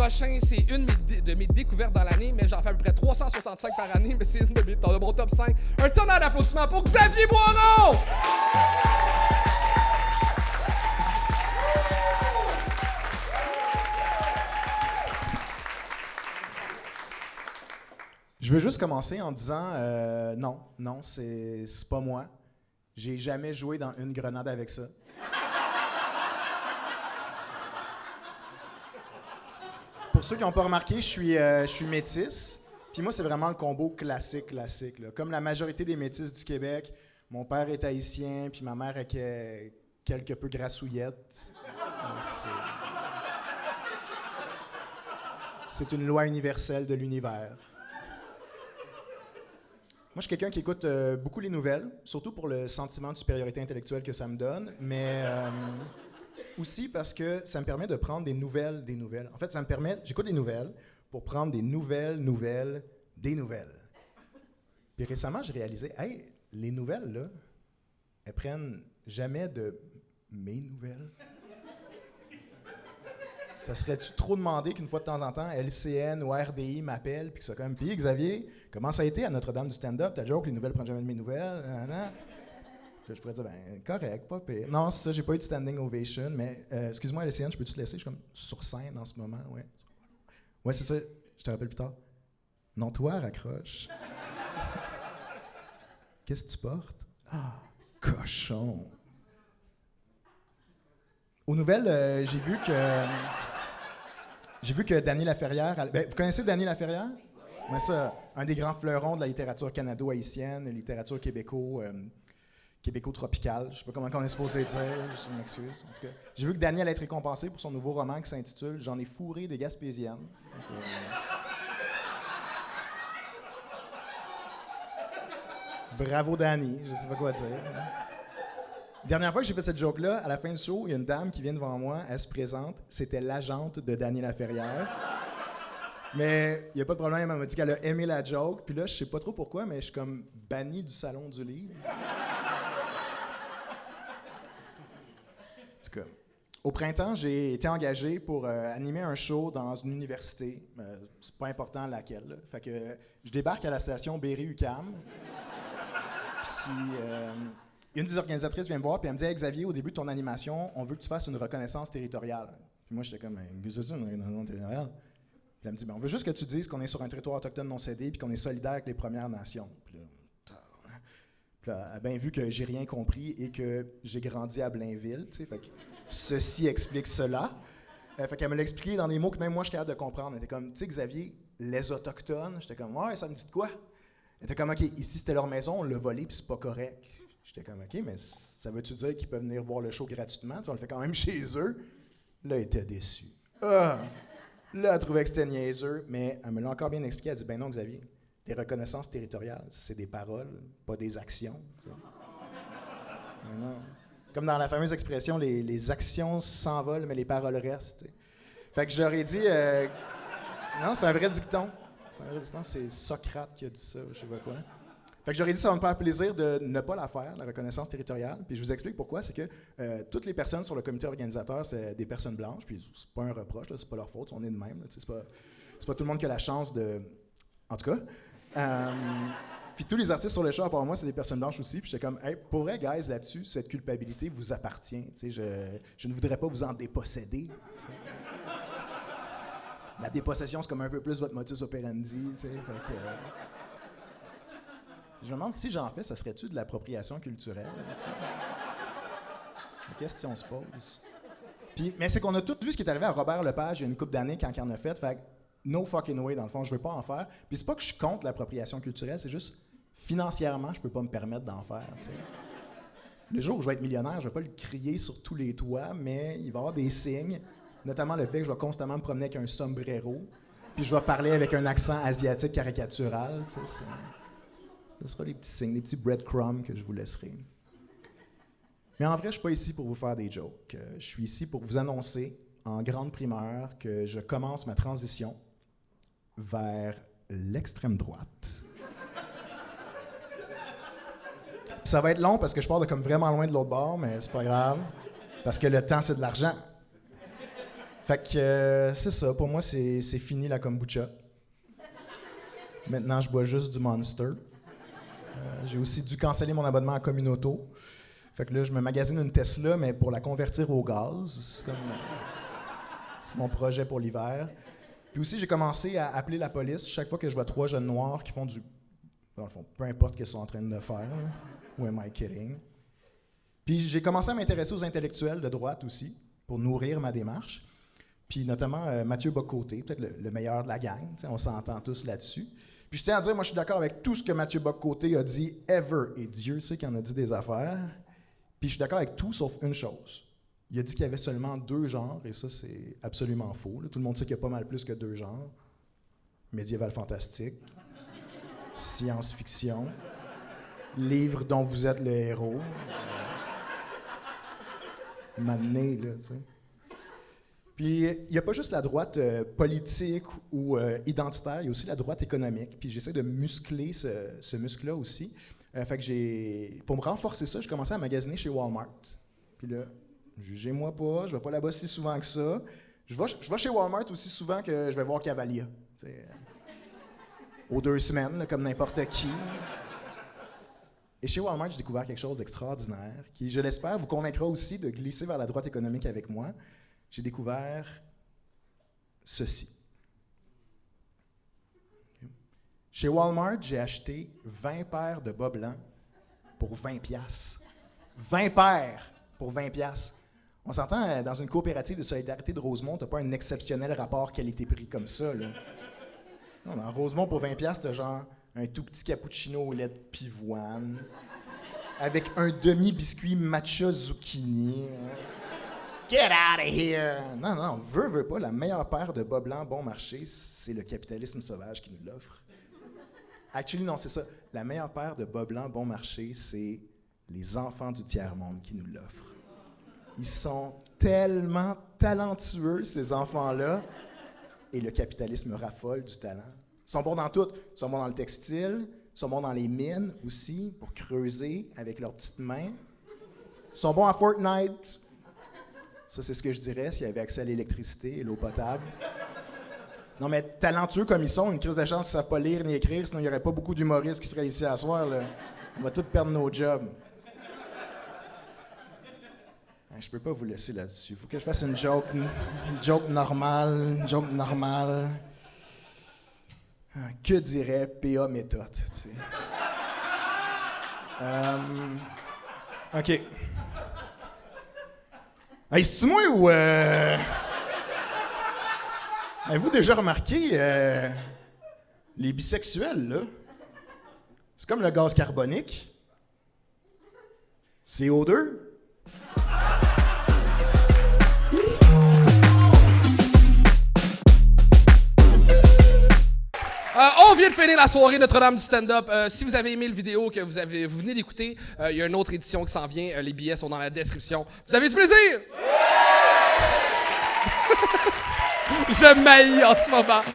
prochain, c'est une de mes découvertes dans l'année, mais j'en fais à peu près 365 par année, mais c'est une de mon top 5. Un tonnerre d'applaudissements pour Xavier Boiron! Je veux juste commencer en disant non, c'est pas moi. J'ai jamais joué dans une grenade avec ça. Pour ceux qui n'ont pas remarqué, je suis métisse. Puis moi, c'est vraiment le combo classique, là. Comme la majorité des métisses du Québec, mon père est haïtien, puis ma mère est quelque peu grassouillette. C'est une loi universelle de l'univers. Moi, je suis quelqu'un qui écoute beaucoup les nouvelles, surtout pour le sentiment de supériorité intellectuelle que ça me donne, mais aussi parce que ça me permet de prendre des nouvelles. En fait, j'écoute les nouvelles pour prendre des nouvelles. Puis récemment, j'ai réalisé, hey, les nouvelles, là, elles prennent jamais de mes nouvelles. Ça serait-tu trop demandé qu'une fois de temps en temps, LCN ou RDI m'appellent puis que ça comme, puis Xavier, comment ça a été à Notre-Dame du stand-up? T'as joke, les nouvelles prennent jamais de mes nouvelles? Puis je pourrais dire, ben correct, pas pire. Non, c'est ça, j'ai pas eu de standing ovation, mais excuse-moi LCN, je peux-tu te laisser? Je suis comme sur scène en ce moment, ouais. Ouais, c'est ça, je te rappelle plus tard. Non, toi, raccroche. Qu'est-ce que tu portes? Ah, cochon. Aux nouvelles, j'ai vu que Danny Laferrière... vous connaissez Danny Laferrière? Oui. Ça, un des grands fleurons de la littérature canado-haïtienne, littérature québéco-tropicale. Je ne sais pas comment on est supposé dire, je m'excuse. En tout cas, j'ai vu que Danny allait être récompensé pour son nouveau roman qui s'intitule « J'en ai fourré des Gaspésiennes ». Bravo Danny, je ne sais pas quoi dire. Dernière fois que j'ai fait cette joke-là, à la fin du show, il y a une dame qui vient devant moi, elle se présente, c'était l'agente de Danny Laferrière. Mais il n'y a pas de problème, elle m'a dit qu'elle a aimé la joke, puis là, je sais pas trop pourquoi, mais je suis comme banni du salon du livre. En tout cas, au printemps, j'ai été engagé pour animer un show dans une université, c'est pas important laquelle, là. Fait que je débarque à la station Berry-UQAM, puis... une des organisatrices vient me voir et elle me dit hey, Xavier, au début de ton animation, on veut que tu fasses une reconnaissance territoriale. Puis moi, j'étais comme qu'est-ce que c'est une reconnaissance territoriale? Puis elle me dit on veut juste que tu dises qu'on est sur un territoire autochtone non cédé puis qu'on est solidaire avec les Premières Nations. Puis là, elle a bien vu que j'ai rien compris et que j'ai grandi à Blainville. Fait que ceci explique cela. Fait qu'elle me l'a expliqué dans des mots que même moi, je suis capable de comprendre. Elle était comme tu sais, Xavier, les Autochtones. J'étais comme ouais, ça me dit de quoi? Elle était comme OK, ici c'était leur maison, on l'a volé puis c'est pas correct. J'étais comme, OK, mais ça veut-tu dire qu'ils peuvent venir voir le show gratuitement? On le fait quand même chez eux. Là, elle était déçue. Là, elle trouvait que c'était niaiseux, mais elle me l'a encore bien expliqué. Elle dit, ben non, Xavier, les reconnaissances territoriales, c'est des paroles, pas des actions. Non. Comme dans la fameuse expression, les actions s'envolent, mais les paroles restent. T'sais. Fait que je leur ai dit, non, c'est un vrai dicton. C'est Socrate qui a dit ça, je sais pas quoi. Fait que j'aurais dit ça va me faire plaisir de ne pas la faire, la reconnaissance territoriale. Puis je vous explique pourquoi. C'est que toutes les personnes sur le comité organisateur, c'est des personnes blanches. Puis c'est pas un reproche, là, c'est pas leur faute, on est de même. Là, c'est pas tout le monde qui a la chance de... En tout cas. Puis tous les artistes sur le show, à part moi, c'est des personnes blanches aussi. Puis j'étais comme, hey, pour vrai, guys, là-dessus, cette culpabilité vous appartient. Je ne voudrais pas vous en déposséder. T'sais. La dépossession, c'est comme un peu plus votre modus operandi. Fait que, je me demande si j'en fais, ça serait-tu de l'appropriation culturelle? La question se pose. Mais c'est qu'on a tous vu ce qui est arrivé à Robert Lepage il y a une couple d'années quand il en a fait. Fait que no fucking way, dans le fond, je veux pas en faire. Puis c'est pas que je suis contre l'appropriation culturelle, c'est juste financièrement, je peux pas me permettre d'en faire. T'sais. Le jour où je vais être millionnaire, je vais pas le crier sur tous les toits, mais il va y avoir des signes, notamment le fait que je vais constamment me promener avec un sombrero, puis je vais parler avec un accent asiatique caricatural. Ce sera les petits signes, les petits breadcrumbs que je vous laisserai. Mais en vrai, je ne suis pas ici pour vous faire des jokes. Je suis ici pour vous annoncer, en grande primeur, que je commence ma transition vers l'extrême droite. Puis ça va être long parce que je pars de comme vraiment loin de l'autre bord, mais c'est pas grave. Parce que le temps, c'est de l'argent. Fait que c'est ça. Pour moi, c'est fini la kombucha. Maintenant, je bois juste du Monster. J'ai aussi dû canceller mon abonnement à Communauto. Fait que là, je me magasine une Tesla, mais pour la convertir au gaz. C'est mon projet pour l'hiver. Puis aussi, j'ai commencé à appeler la police chaque fois que je vois 3 jeunes noirs qui font du... Dans le fond, peu importe ce qu'ils sont en train de faire. Là. Who am I kidding? Puis j'ai commencé à m'intéresser aux intellectuels de droite aussi, pour nourrir ma démarche. Puis notamment Mathieu Bock-Côté, peut-être le meilleur de la gang. On s'entend tous là-dessus. Puis je tiens à dire, moi, je suis d'accord avec tout ce que Mathieu Bock-Côté a dit ever. Et Dieu sait qu'il en a dit des affaires. Puis je suis d'accord avec tout sauf une chose. Il a dit qu'il y avait seulement 2 genres, et ça, c'est absolument faux. Là. Tout le monde sait qu'il y a pas mal plus que 2 genres. Médiéval fantastique, science-fiction, livre dont vous êtes le héros. M'amener, là, tu sais. Puis, il n'y a pas juste la droite politique ou identitaire, il y a aussi la droite économique. Puis, j'essaie de muscler ce muscle-là aussi. Fait que pour me renforcer ça, j'ai commencé à magasiner chez Walmart. Puis là, jugez-moi pas, je vais pas là-bas si souvent que ça. Je vais chez Walmart aussi souvent que je vais voir Cavalia. Aux 2 semaines, là, comme n'importe qui. Et chez Walmart, j'ai découvert quelque chose d'extraordinaire qui, je l'espère, vous convaincra aussi de glisser vers la droite économique avec moi. J'ai découvert ceci. Chez Walmart, j'ai acheté 20 paires de bas blancs pour 20 $. 20 paires pour 20 $. On s'entend, dans une coopérative de solidarité de Rosemont, t'as pas un exceptionnel rapport qualité-prix comme ça, là. Non, dans Rosemont, pour 20 $, t'as genre un tout petit cappuccino au lait de pivoine, avec un demi-biscuit matcha zucchini. Get out of here! Non, veux pas, la meilleure paire de bas blancs bon marché, c'est le capitalisme sauvage qui nous l'offre. Actually, non, c'est ça. La meilleure paire de bas blancs bon marché, c'est les enfants du tiers-monde qui nous l'offrent. Ils sont tellement talentueux, ces enfants-là, et le capitalisme raffole du talent. Ils sont bons dans tout. Ils sont bons dans le textile, ils sont bons dans les mines aussi, pour creuser avec leurs petites mains. Ils sont bons à Fortnite. Ça, c'est ce que je dirais s'il y avait accès à l'électricité et l'eau potable. Non, mais talentueux comme ils sont, une crise de chance qu'ils ne savent pas lire ni écrire, sinon il n'y aurait pas beaucoup d'humoristes qui seraient ici à soir. Là. On va tous perdre nos jobs. Je peux pas vous laisser là-dessus. Il faut que je fasse une joke normale. Que dirait P.A. Méthode, tu sais. OK. Hey, c'est-tu moi ou... Avez-vous déjà remarqué les bisexuels, là? C'est comme le gaz carbonique. CO2. On vient de finir la soirée Notre-Dame du stand-up. Si vous avez aimé le vidéo que vous venez d'écouter, il y a une autre édition qui s'en vient. Les billets sont dans la description. Vous avez du plaisir? Je m'haïs en ce moment.